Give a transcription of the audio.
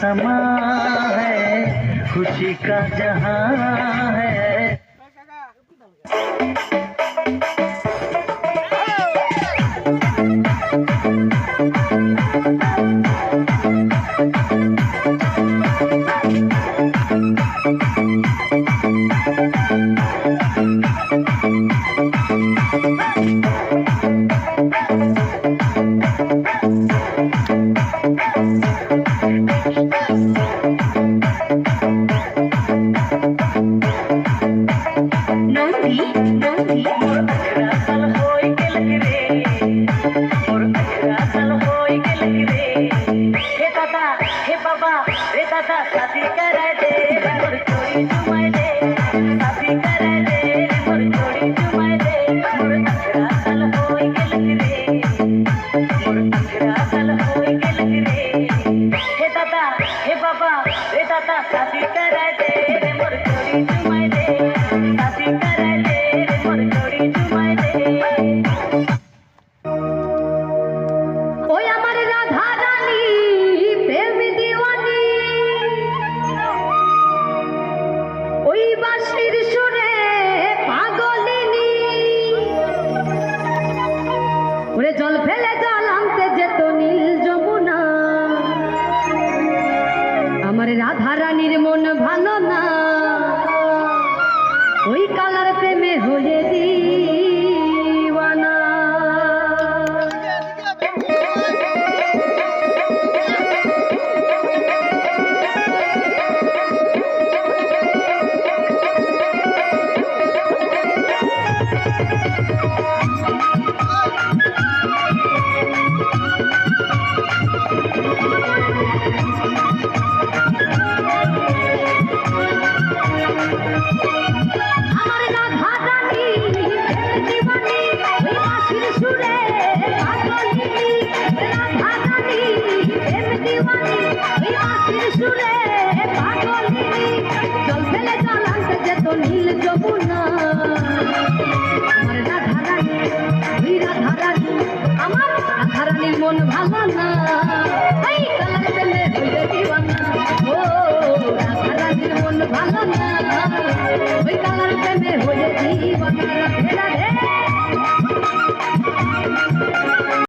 समा है, खुशी का जहां है। शादी कराए दे मोर जोड़ी जुमाए दे, शादी कराए दे मोर जोड़ी जुमाए दे। मोर 18 साल होई गेल रे, मोर 18 साल होई गेल रे। हे दादा हे बाबा रे दादा शादी कराए दे मोर जोड़ी जुमाए दे, शादी कराए दे मोर जोड़ी जुमाए दे। জল ফেলে জল আনতে যেত নীল যমুনা, আমার রাধা রানীর মন ভালো না, ওই কালার প্রেমে হয়ে দিওয়ানা। জল ফেলে জল আনতে যেত নীল যমুনা,